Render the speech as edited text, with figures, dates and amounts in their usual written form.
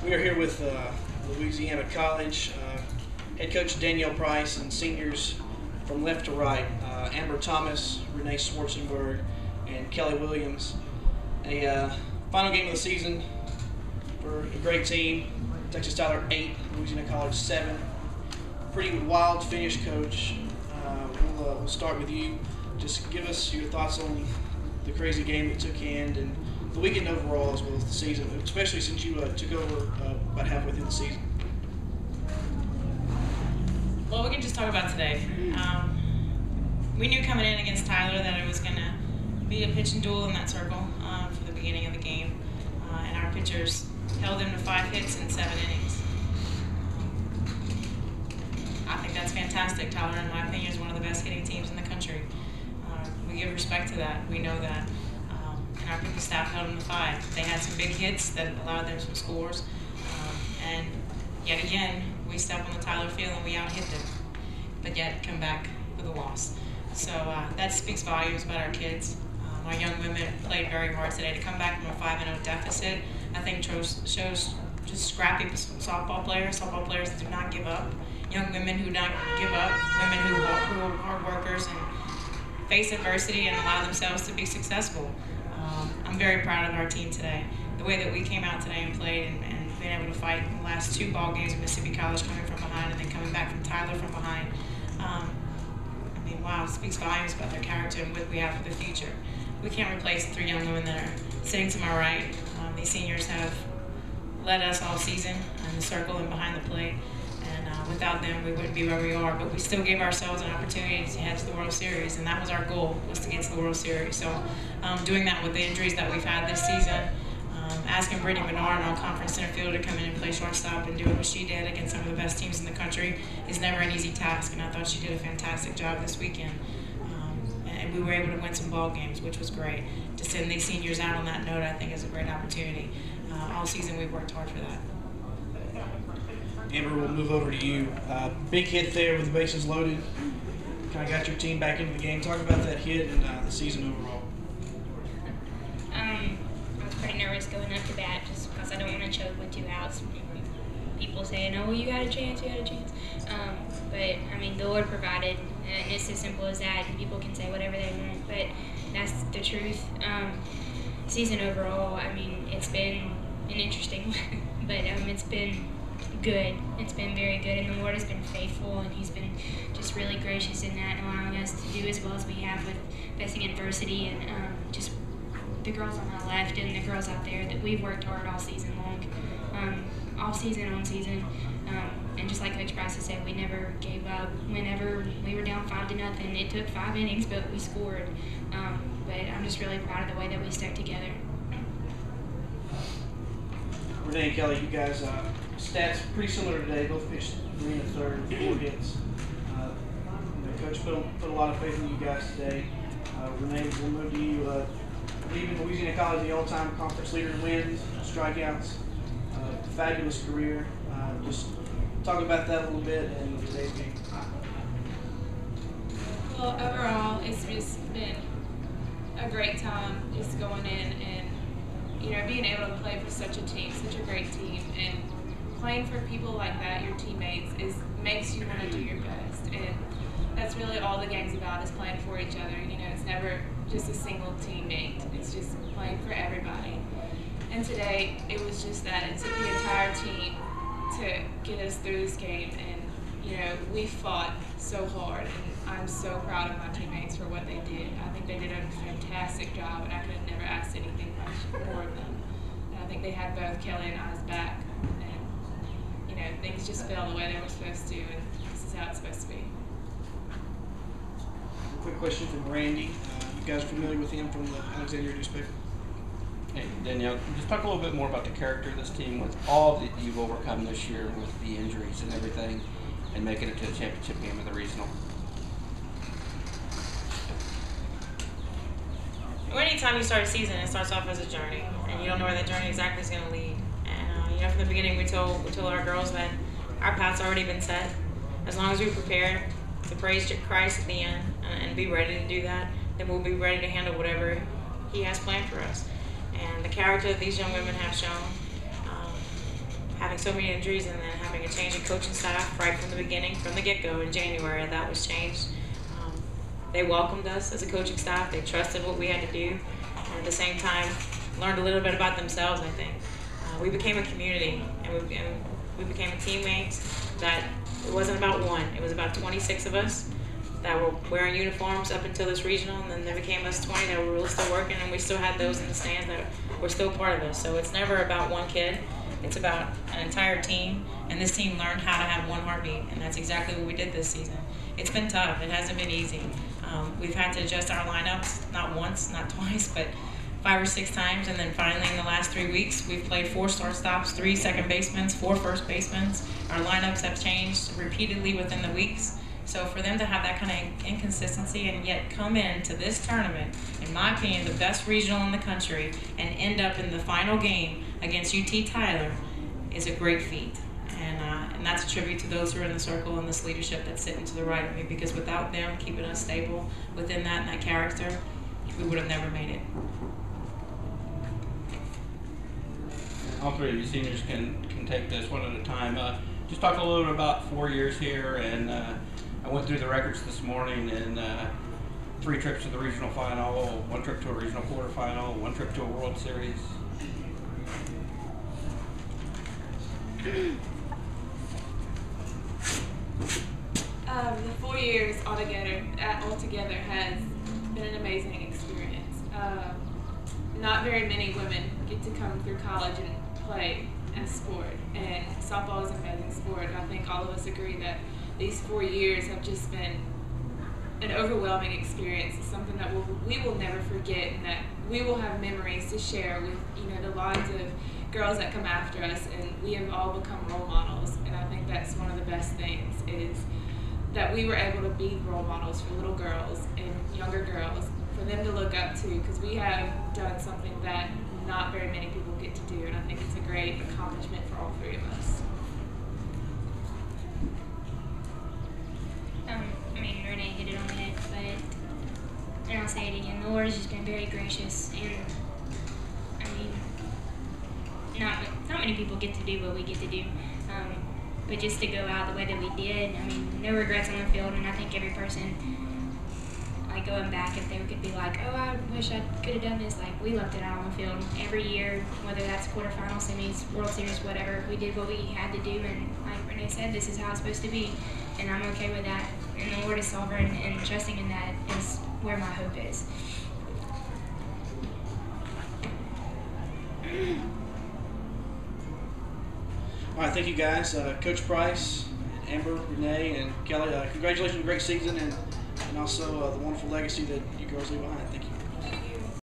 We are here with Louisiana College head coach Danielle Price and seniors from left to right, Amber Thomas, Renee Schwarzenberg, and Kelly Williams. A final game of the season for a great team. Texas Tyler 8, Louisiana College 7. Pretty wild finish, Coach. We'll start with you. Just give us your thoughts on the crazy game that took end and the weekend overall as well as the season, especially since you took over about halfway through the season. Well, we can just talk about today. We knew coming in against Tyler that it was going to be a pitch and duel in that circle for the beginning of the game. And our pitchers held them to 5 hits in 7 innings. I think that's fantastic. Tyler, in my opinion, is one of the best hitting teams in the country. We give respect to that. We know that. And our pitching staff held them to 5. They had some big hits that allowed them some scores. And yet again, we step on the Tyler field and we out-hit them, but yet come back with a loss. So that speaks volumes about our kids. Our young women played very hard today. To come back from a 5-0 deficit, I think shows just scrappy softball players that do not give up, young women who don't give up, women who are hard workers and face adversity and allow themselves to be successful. I'm very proud of our team today. The way that we came out today and played and been able to fight in the last 2 ball games with Mississippi College coming from behind and then coming back from Tyler from behind. Wow, it speaks volumes about their character and what we have for the future. We can't replace the 3 young women that are sitting to my right. These seniors have led us all season in the circle and behind the plate. And without them, we wouldn't be where we are. But we still gave ourselves an opportunity to head to the World Series, and that was our goal, was to get to the World Series. So doing that with the injuries that we've had this season, asking Brittany Menard, our conference center fielder, to come in and play shortstop and do what she did against some of the best teams in the country is never an easy task, and I thought she did a fantastic job this weekend. And we were able to win some ball games, which was great. To send these seniors out on that note, I think, is a great opportunity. All season we've worked hard for that. Amber, we'll move over to you. Big hit there with the bases loaded. Kind of got your team back into the game. Talk about that hit and the season overall. I was pretty nervous going up to bat just because I don't want to choke with 2 outs. People saying, "Oh, you had a chance, you had a chance." But I mean, the Lord provided, and it's as simple as that. And people can say whatever they want, but that's the truth. Season overall, I mean, it's been an interesting one, but it's been good. It's been very good, and the Lord has been faithful, and He's been just really gracious in that, allowing us to do as well as we have with facing adversity and just the girls on the left and the girls out there that we've worked hard all season long, off season, on season, and just like Coach Price has said, we never gave up. Whenever we were down 5-0, it took 5 innings, but we scored. But I'm just really proud of the way that we stuck together. Renee and Kelly, you guys, stats pretty similar today. Both pitched 3 1/3, 4 hits. Coach put a lot of faith in you guys today. Renee, we'll move to you. Leaving Louisiana College, the all-time conference leader in wins, strikeouts, fabulous career. Just talk about that a little bit in today's game. Well, overall, it's just been a great time just going in and, being able to play for such a team, such a great team, and playing for people like that, your teammates, makes you want to do your best. And that's really all the game's about, is playing for each other. It's never just a single teammate. It's just playing for everybody. And today, it was just that. It took the entire team to get us through this game. And, we fought so hard. And I'm so proud of my teammates for what they did. I think they did a fantastic job, and I could have never asked anything much more of them. And I think they had both Kelly and I's back. And, things just fell the way they were supposed to, and this is how it's supposed to be. Quick question from Randy. You guys are familiar with him from the Alexandria newspaper? Hey, Danielle, just talk a little bit more about the character of this team with all that you've overcome this year with the injuries and everything and making it to the championship game of the regional. Well, anytime you start a season, it starts off as a journey, and you don't know where that journey exactly is going to lead. And from the beginning, we told our girls that our path's already been set. As long as we prepare to praise Christ at the end and be ready to do that, then we'll be ready to handle whatever He has planned for us. And the character that these young women have shown having so many injuries and then having a change in coaching staff right from the beginning, from the get-go in January, that was changed. They welcomed us as a coaching staff. They trusted what we had to do, and at the same time, learned a little bit about themselves, I think. We became a community, and we became teammates that it wasn't about one. It was about 26 of us that were wearing uniforms up until this regional, and then there became us 20 that were really still working, and we still had those in the stands that were still part of us. So it's never about one kid. It's about an entire team, and this team learned how to have one heartbeat, and that's exactly what we did this season. It's been tough. It hasn't been easy. We've had to adjust our lineups, not once, not twice, but 5 or 6 times, and then finally in the last 3 weeks, we've played 4 shortstops, 3 second basemen, 4 first basemen. Our lineups have changed repeatedly within the weeks. So for them to have that kind of inconsistency and yet come into this tournament, in my opinion, the best regional in the country, and end up in the final game against UT Tyler is a great feat. And that's a tribute to those who are in the circle and this leadership that's sitting to the right of me, because without them keeping us stable within that and that character, we would have never made it. All 3 of you seniors can take this one at a time. Just talk a little bit about 4 years here, and I went through the records this morning, and 3 trips to the regional final, 1 trip to a regional quarterfinal, 1 trip to a World Series. The 4 years altogether has been an amazing experience. Not very many women get to come through college and play a sport, and softball is an amazing sport. And I think all of us agree that these 4 years have just been an overwhelming experience. It's something that we will never forget, and that we will have memories to share with the lines of girls that come after us, and we have all become role models. And I think that's one of the best things, is that we were able to be role models for little girls and younger girls, for them to look up to, because we have done something that not very many people get to do, and I think it's a great accomplishment for all 3 of us. Renee hit it on the head, but, and I'll say it again, the Lord has just been very gracious, and not many people get to do what we get to do, but just to go out the way that we did, no regrets on the field, and I think every person, like, going back, if they could be like, oh, I wish I could have done this, like, we left it out on the field every year, whether that's quarterfinals, semis, World Series, whatever. We did what we had to do, and like Renee said, this is how it's supposed to be, and I'm okay with that. And the Lord is sovereign, and trusting in that is where my hope is. All right, thank you guys. Coach Price, Amber, Renee, and Kelly, congratulations on a great season, and also the wonderful legacy that you girls leave behind. Thank you. Thank you.